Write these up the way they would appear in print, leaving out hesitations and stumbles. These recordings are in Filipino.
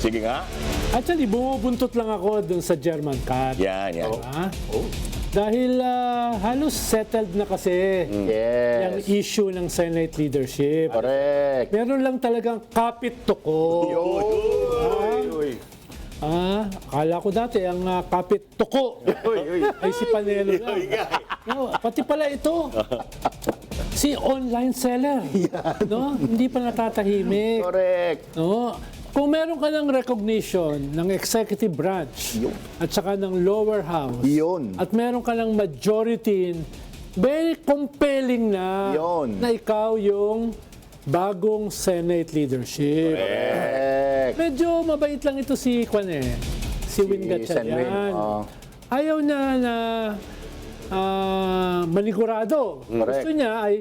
Sige nga. Actually, bumubuntot lang ako dun sa German cat. Yan, yan. Dahil halos settled na kasi yung Yes. issue ng Senate leadership. Correct. Meron lang talagang kapit tuko. Akala ko dati ang kapit tuko ay si Panelo lang. No, pati pala ito. Si online seller. No? Hindi pa natatahimik. Correct. No? Kung meron ka ng recognition ng executive branch at saka ng lower house Yun. at meron ka ng majority, very compelling na Yun. na ikaw yung bagong Senate leadership. Correct. Medyo mabait lang ito si si Win Sen Win, Gatchalian. oh. Ayaw na manigurado. Correct. Gusto niya ay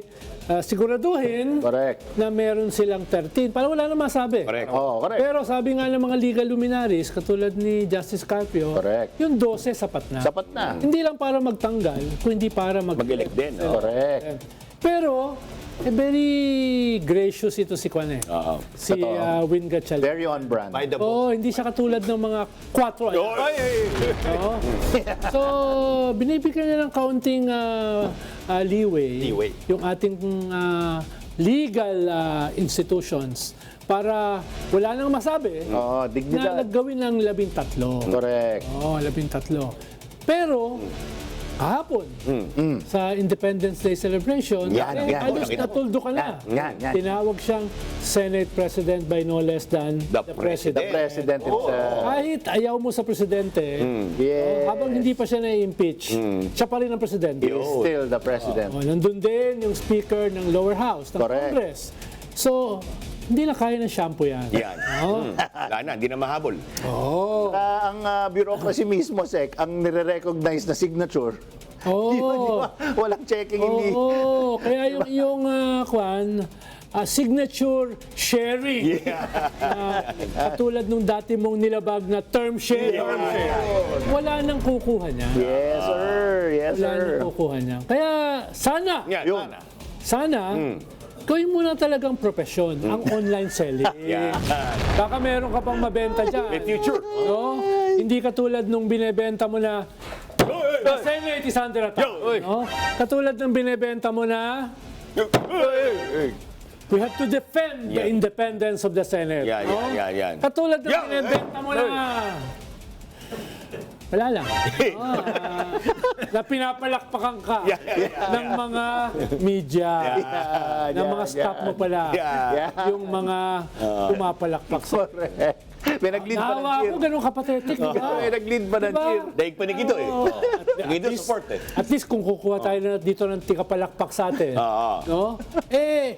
siguraduhin Correct. na meron silang 13. Para wala na masabi. Correct. Oh, correct. Pero sabi nga ng mga legal luminaries, katulad ni Justice Carpio, Correct. yung 12 sapat na. Sapat na. Hindi lang para magtanggal, kundi para Mag-elect din. Oh. Correct. Pero, very gracious ito si Oo. si Win Gatchalian. Very on brand. By the book. Oh, hindi siya katulad ng mga 4 ayan. Oo. So, binibigyan niya ng kaunting leeway yung ating legal institutions para wala nang masabi Oh, na dignidad. naggawin ng 13. Correct. Oo, 13. Pero, kahapon, sa Independence Day celebration, Yan, yan. halos natuldo ka na. Yan. Tinawag siyang Senate President by no less than the The President. president himself. Kahit ayaw mo sa presidente, Yes. habang hindi pa siya na-impeach, siya pa rin ang presidente. He's still the president. Nandun din yung speaker ng lower house ng Correct. Congress. So, hindi na kaya ng shampoo yan. Yan. Wala na, hindi na mahabol. Ang bureaucracy mismo, Sec, ang nire-recognize na signature, Oo. walang checking, hindi. Oo. Kaya yung iyong signature sharing. Katulad nung dati mong nilabag na term sharing. Wala nang kukuha niya. Yes, sir. Yes, Wala sir. nang kukuha niya. Kaya sana, Yan, Yun. sana. gawin mo na talagang profesyon, ang online selling. Baka meron ka pang mabenta dyan. May future. No? Hindi katulad nung binebenta mo na the Senate is under attack. No? Katulad ng binebenta mo na we have to defend the independence of the Senate. Yan, no? yan. Katulad ng binebenta mo na wala lang. Na pinapalakpakan ka ng mga media. ng mga staff mo pala. Yung mga pumapalakpak sa Correct. May nag-lead pa ng Nawa cheer. ako, ganun kapatetik, di ba? May nag-lead pa ng Diba? cheer. Daig pa ni Guido eh. Guido support eh. At least kung kukuha tayo na dito ng tikapalakpak sa atin, no?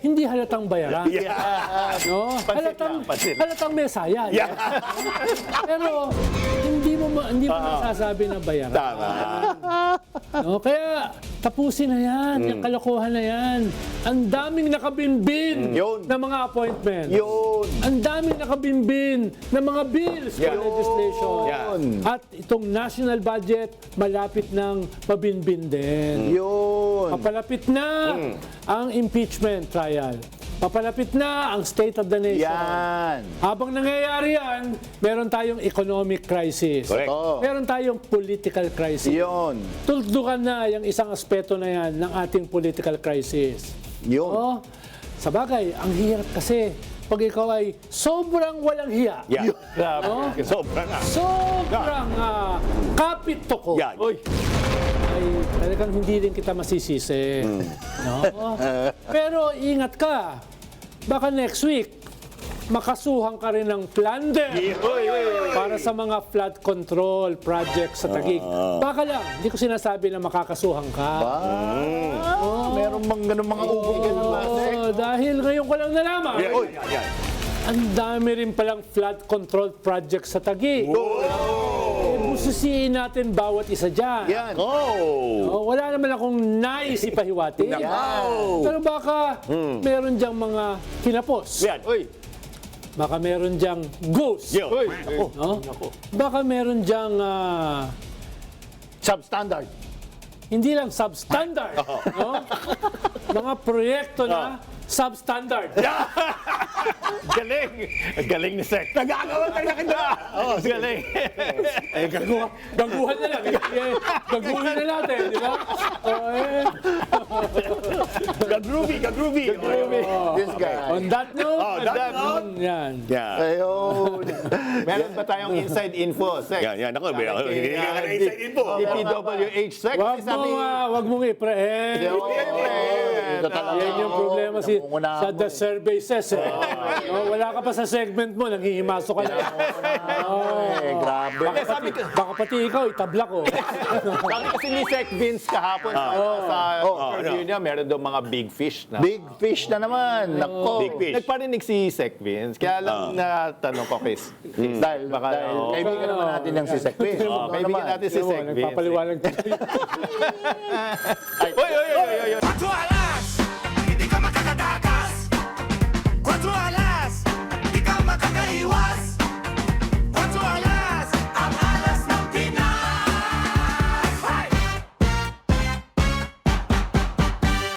Hindi halatang bayaran. No? Halatang mesaya. Pero hindi mo nasasabi na bayaran. Tama. No? Kaya tapusin na yan, yung kalokohan na yan. Ang daming nakabinbin Yun. na mga appointments. Yun. Ang daming nakabinbin na mga bills for legislation. Yan. At itong national budget, malapit ng mabinbin din. Yun. Papalapit na ang impeachment trial. Papalapit na ang State of the Nation. Yan. Habang nangyayari yan, meron tayong economic crisis. Correct. Oh. Meron tayong political crisis. Yun. Tuldukan na yung isang aspeto na yan ng ating political crisis. Yun. Oh, sa bagay, ang hirap kasi pag ikaw ay sobrang walang hiya. Yan. No? Sobra na. Sobrang kapit ko. Yan. Ay talagang hindi rin kita masisisi. No? Pero ingat ka. Baka next week, makasuhan ka rin ng plunder para sa mga flood control projects sa Taguig. Baka lang, hindi ko sinasabi na makakasuhan ka. Meron bang ganun mga ubo ganun ba, Sec? Dahil ngayon ko lang nalaman, Yan. ang dami rin palang flood control projects sa Taguig. Bususiin natin bawat isa dyan. Yan. Wala naman akong nais ipahiwati. Pero baka meron diyang mga kinapos. Yan. Baka meron diyang ghost. No? Baka meron diyang Substandard. hindi lang substandard. No? Mga proyekto na substandard. Galing! Ang galing ni Sek. Nagagawa ka na kita! Oo, galing. Eh, gaguhan na lang. Gaguhin na natin, di ba? Ka-groovy, ka-groovy. This guy. On that note, Oh, that note. Yan. Yeah. Ayun. Meron ba tayong inside info, Sek? Yan, ako. Hindi ka na inside info. DPWH, Sek. Wag mong i-pre. Ito talaga. Yan yung problema Nangungunahan sa mo The Survey Says. Wala ka pa sa segment mo, nanghihimasok ka na. Eh, grabe. Baka pati ikaw, itabla ko. Sabi kasi ni Sek Vince kahapon sa interview niya, meron daw mga big fish na. Big fish na naman. Nako. Big fish. Nagparinig si Sek Vince, kaya lang natanong ko kay Dahil oo. kaibigan naman natin yung si Sekwin. Kaibigan natin si Sek Vince. Nagpapaliwanag tayo. Oy!